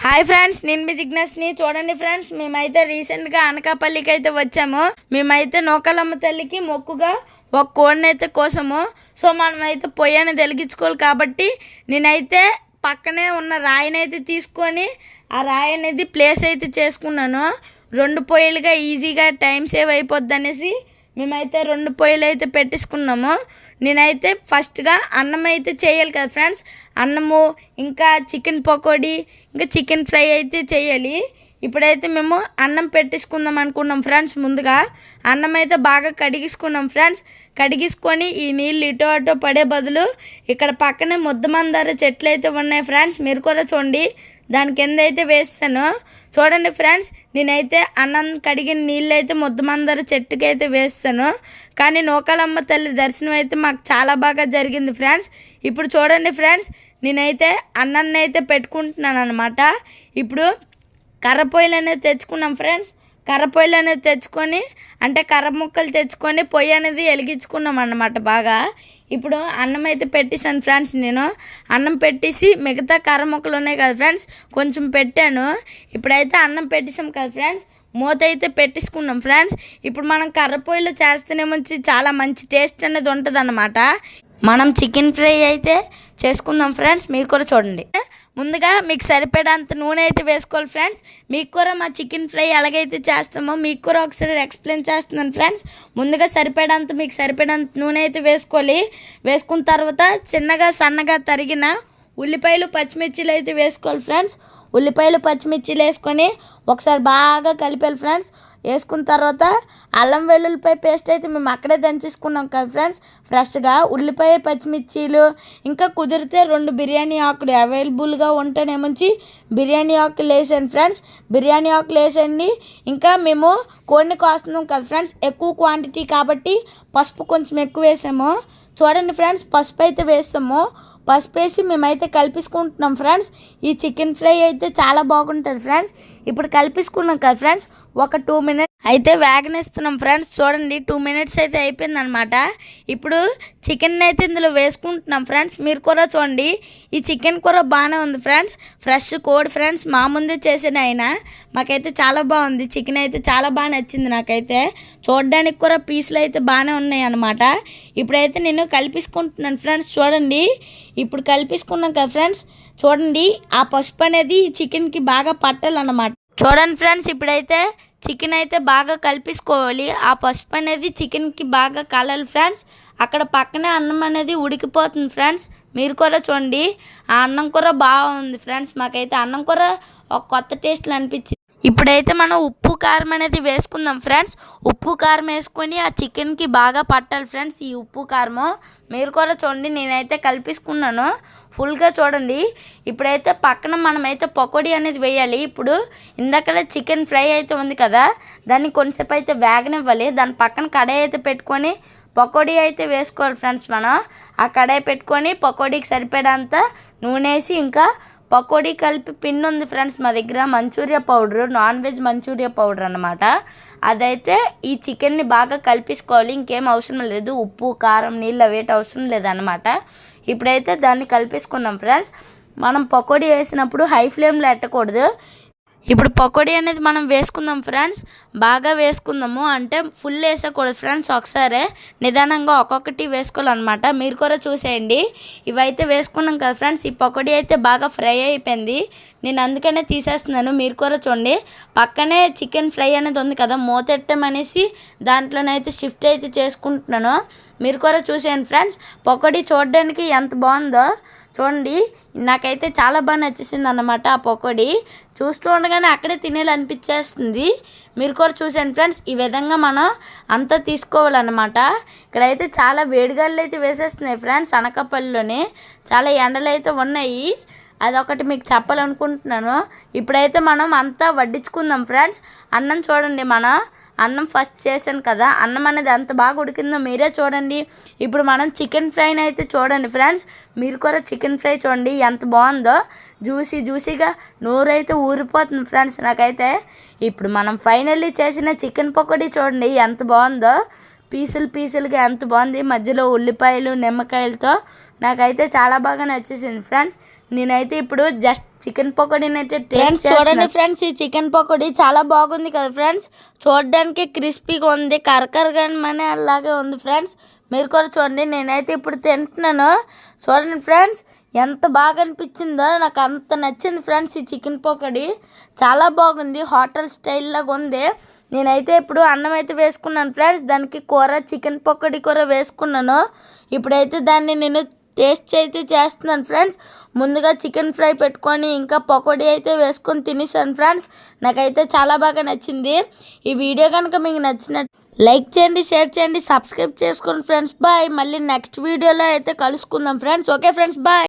Hi friends, నేను మీ జిగ్నస్ని. చూడండి friends, మేమైతే రీసెంట్గా అనకాపల్లికి అయితే వచ్చాము. మేమైతే నూకాలమ్మ తల్లికి మొక్కుగా ఒక కోడిని అయితే కోసము. సో మనమైతే పొయ్యి అనేది వెలిగించుకోవాలి కాబట్టి నేనైతే పక్కనే ఉన్న రాయిని అయితే తీసుకొని ఆ రాయి అనేది ప్లేస్ అయితే చేసుకున్నాను. 2 పొయ్యిలుగా ఈజీగా టైం సేవ్ అయిపోద్ది అనేసి మేమైతే 2 పొయ్యిలు అయితే పెట్టేసుకున్నాము. నేనైతే ఫస్ట్గా అన్నం అయితే చేయాలి కదా ఫ్రెండ్స్. అన్నము, ఇంకా చికెన్ పకోడీ, ఇంకా చికెన్ ఫ్రై అయితే చేయాలి. ఇప్పుడైతే మేము అన్నం పెట్టేసుకుందాం అనుకున్నాం ఫ్రెండ్స్. ముందుగా అన్నం అయితే బాగా కడిగించుకున్నాం ఫ్రెండ్స్. కడిగించుకొని ఈ నీళ్ళు ఇటో అటో పడే బదులు ఇక్కడ పక్కనే ముద్దమందార చెట్లు అయితే ఉన్నాయి ఫ్రెండ్స్. మీరు కూడా చూడండి, దాని కింద అయితే వేస్తాను. చూడండి ఫ్రెండ్స్, నేనైతే అన్నం కడిగిన నీళ్ళు అయితే ముద్దమందార చెట్టుకి అయితే వేస్తాను. కానీ నూకాలమ్మ తల్లి దర్శనం అయితే మాకు చాలా బాగా జరిగింది ఫ్రెండ్స్. ఇప్పుడు చూడండి ఫ్రెండ్స్, నేనైతే అన్నాన్ని అయితే పెట్టుకుంటున్నాను అనమాట. ఇప్పుడు కర్రపొయ్యిలు అనేది తెచ్చుకున్నాం ఫ్రెండ్స్. కర్రపొయ్యిలు అనేది తెచ్చుకొని, అంటే కర్ర ముక్కలు తెచ్చుకొని పొయ్యి అనేది వెలిగించుకున్నాం అన్నమాట బాగా. ఇప్పుడు అన్నం అయితే పెట్టేసాను ఫ్రెండ్స్. నేను అన్నం పెట్టేసి మిగతా కర్ర ముక్కలు ఉన్నాయి కదా ఫ్రెండ్స్, కొంచెం పెట్టాను. ఇప్పుడైతే అన్నం పెట్టేసాం కదా ఫ్రెండ్స్, మూత అయితే పెట్టేసుకున్నాం ఫ్రెండ్స్. ఇప్పుడు మనం కర్ర పొయ్యిలో చేస్తేనేమో చాలా మంచి టేస్ట్ అనేది ఉంటుంది అన్నమాట. మనం చికెన్ ఫ్రై అయితే చేసుకుందాం ఫ్రెండ్స్. మీరు కూడా చూడండి. ముందుగా మీకు సరిపడేంత నూనె అయితే వేసుకోవాలి ఫ్రెండ్స్. మీకు కూడా మా చికెన్ ఫ్రై ఎలాగైతే చేస్తామో మీకు కూడా ఒకసారి ఎక్స్ప్లెయిన్ చేస్తున్నాను ఫ్రెండ్స్. ముందుగా మీకు సరిపడేంత నూనె అయితే వేసుకోవాలి. వేసుకున్న తర్వాత చిన్నగా సన్నగా తరిగిన ఉల్లిపాయలు, పచ్చిమిర్చిలు అయితే వేసుకోవాలి ఫ్రెండ్స్. ఉల్లిపాయలు, పచ్చిమిర్చిలు వేసుకొని ఒకసారి బాగా కలిపాలి ఫ్రెండ్స్. వేసుకున్న తర్వాత అల్లం వెల్లుల్లిపాయ పేస్ట్ అయితే మేము అక్కడే దంచేసుకున్నాం కదా ఫ్రెండ్స్. ఫ్రెష్గా ఉల్లిపాయ, పచ్చిమిర్చీలు, ఇంకా కుదిరితే 2 బిర్యానీ ఆకులు అవైలబుల్గా ఉంటేనేమంచి బిర్యానీ ఆకులు వేసాను ఫ్రెండ్స్. బిర్యానీ ఆకులు వేసండి. ఇంకా మేము కోడిని కోస్తున్నాం కదా ఫ్రెండ్స్, ఎక్కువ క్వాంటిటీ కాబట్టి పసుపు కొంచెం ఎక్కువ వేసాము. చూడండి ఫ్రెండ్స్, పసుపు అయితే వేసాము. పసుపు వేసి మేమైతే కలిపేసుకుంటున్నాం ఫ్రెండ్స్. ఈ చికెన్ ఫ్రై అయితే చాలా బాగుంటుంది ఫ్రెండ్స్. ఇప్పుడు కలిపేసుకున్నాం కదా ఫ్రెండ్స్, ఒక 2 మినిట్స్ అయితే వేగనిస్తున్నాం ఫ్రెండ్స్. చూడండి, 2 మినిట్స్ అయితే అయిపోయింది అనమాట. ఇప్పుడు చికెన్ అయితే ఇందులో వేసుకుంటున్నాం ఫ్రెండ్స్. మీరు కూడా చూడండి, ఈ చికెన్ కూర బాగానే ఉంది ఫ్రెండ్స్. ఫ్రెష్ కోడి ఫ్రెండ్స్, మా ముందే చేసిన ఆయన. మాకైతే చాలా బాగుంది. చికెన్ అయితే చాలా బాగా నచ్చింది నాకైతే. చూడడానికి కూడా పీసులు అయితే బాగానే ఉన్నాయి అన్నమాట. ఇప్పుడైతే నేను కలిపేసుకుంటున్నాను ఫ్రెండ్స్. చూడండి, ఇప్పుడు కలిపేసుకున్నాం కదా ఫ్రెండ్స్. చూడండి, ఆ పసుపు అనేది చికెన్కి బాగా పట్టాలన్నమాట. చూడండి ఫ్రెండ్స్, ఇప్పుడైతే చికెన్ అయితే బాగా కలిపేసుకోవాలి. ఆ పసుపు అనేది చికెన్కి బాగా కలాలి ఫ్రెండ్స్. అక్కడ పక్కనే అన్నం అనేది ఉడికిపోతుంది ఫ్రెండ్స్. మీరు కూడా చూడండి, ఆ అన్నం కూర బాగుంది ఫ్రెండ్స్. మాకైతే అన్నం కూర ఒక కొత్త టేస్ట్లు అనిపించింది. ఇప్పుడైతే మనం ఉప్పు కారం అనేది వేసుకుందాం ఫ్రెండ్స్. ఉప్పు కారం వేసుకొని ఆ చికెన్కి బాగా పట్టాలి ఫ్రెండ్స్ ఈ ఉప్పు కారము. మీరు కూడా చూడండి, నేనైతే కలిపేసుకున్నాను ఫుల్గా. చూడండి, ఇప్పుడైతే పక్కన మనమైతే పకోడీ అనేది వేయాలి. ఇప్పుడు ఇందాక చికెన్ ఫ్రై అయితే ఉంది కదా, దాన్ని కొంచెంసేపు అయితే వేగనివ్వాలి. దాని పక్కన కడాయి అయితే పెట్టుకొని పకోడీ అయితే వేసుకోవాలి ఫ్రెండ్స్. మనం ఆ కడాయి పెట్టుకొని పకోడీకి సరిపడేంత నూనె వేసి, ఇంకా పకోడీ కలిపి పిన్ ఉంది ఫ్రెండ్స్ మా దగ్గర, Manchuria powder, non veg Manchuria powder అన్నమాట. అదైతే ఈ చికెన్ని బాగా కలిపేసుకోవాలి. ఇంకేం అవసరం లేదు, ఉప్పు, కారం, నీళ్ళు వేట అవసరం లేదన్నమాట. ఇప్పుడైతే దాన్ని కలిపేసుకున్నాం ఫ్రెండ్స్. మనం పకోడీ వేసినప్పుడు హై ఫ్లేమ్లో పెట్టకూడదు. ఇప్పుడు పకోడీ అనేది మనం వేసుకుందాం ఫ్రెండ్స్. బాగా వేసుకుందాము, అంటే ఫుల్ వేసకూడదు ఫ్రెండ్స్. ఒకసారి నిదానంగా ఒక్కొక్కటి వేసుకోవాలన్నమాట. మీరు కూడా చూసేయండి. ఇవైతే వేసుకున్నాం కదా ఫ్రెండ్స్. ఈ పకోడీ అయితే బాగా ఫ్రై అయిపోయింది. నేను అందుకనే తీసేస్తున్నాను. మీరు కూడా చూడండి, పక్కనే చికెన్ ఫ్రై అనేది ఉంది కదా, మూతెట్టమనేసి దాంట్లోనైతే షిఫ్ట్ అయితే చేసుకుంటున్నాను. మీరు కూడా చూసేయండి ఫ్రెండ్స్. పకోడీ చూడడానికి ఎంత బాగుందో చూడండి. నాకైతే చాలా బాగా నచ్చేసింది అన్నమాట ఆ పకోడీ. చూస్తూ ఉండగానే అక్కడే తినేయాలనిపించేస్తుంది. మీరు కూడా చూసాను ఫ్రెండ్స్. ఈ విధంగా మనం అంతా తీసుకోవాలన్నమాట. ఇక్కడైతే చాలా వేడిగాళ్ళు అయితే వేసేస్తున్నాయి ఫ్రెండ్స్. అనకాపల్లిలోనే చాలా ఎండలు అయితే ఉన్నాయి. అదొకటి మీకు చెప్పాలనుకుంటున్నాను. ఇప్పుడైతే మనం అంతా వడ్డించుకుందాం ఫ్రెండ్స్. అన్నం చూడండి, అన్నం ఫస్ట్ చేశాను కదా, అన్నం అనేది ఎంత బాగా ఉడికిందో మీరే చూడండి. ఇప్పుడు మనం చికెన్ ఫ్రైని అయితే చూడండి ఫ్రెండ్స్. మీరు కూడా చికెన్ ఫ్రై చూడండి ఎంత బాగుందో, జ్యూసీగా నోరైతే ఊరిపోతుంది ఫ్రెండ్స్ నాకైతే. ఇప్పుడు మనం ఫైనల్లీ చేసిన చికెన్ పకోడీ చూడండి ఎంత బాగుందో, పీసులుగా ఎంత బాగుంది. మధ్యలో ఉల్లిపాయలు, నిమ్మకాయలతో నాకైతే చాలా బాగా నచ్చేసింది ఫ్రెండ్స్. నేనైతే ఇప్పుడు జస్ట్ చికెన్ పకోడీని అయితే టేస్ట్ చూడండి ఫ్రెండ్స్. ఈ చికెన్ పకోడీ చాలా బాగుంది కదా ఫ్రెండ్స్. చూడడానికి క్రిస్పీగా ఉంది, కరకరగా మనే అలాగే ఉంది ఫ్రెండ్స్. మీరు కూడా చూడండి. నేనైతే ఇప్పుడు తింటున్నాను. చూడండి ఫ్రెండ్స్ ఎంత బాగా అనిపించిందో. నాకు అంత నచ్చింది ఫ్రెండ్స్. ఈ చికెన్ పకోడీ చాలా బాగుంది, హోటల్ స్టైల్ లాగా ఉంది. నేనైతే ఇప్పుడు అన్నం అయితే వేసుకున్నాను ఫ్రెండ్స్. దానికి కూర చికెన్ పకోడీ కూర వేసుకున్నాను. ఇప్పుడైతే దాన్ని నేను టేస్ట్ అయితే చేస్తున్నాను ఫ్రెండ్స్. ముందుగా చికెన్ ఫ్రై పెట్టుకొని ఇంకా పకోడీ అయితే వేసుకొని తినేసాను ఫ్రెండ్స్. నాకైతే చాలా బాగా నచ్చింది. ఈ వీడియో కనుక మీకు నచ్చినట్టు లైక్ చేయండి, షేర్ చేయండి, సబ్స్క్రైబ్ చేసుకోండి ఫ్రెండ్స్. బాయ్. మళ్ళీ నెక్స్ట్ వీడియోలో అయితే కలుసుకుందాం ఫ్రెండ్స్. Okay friends, bye.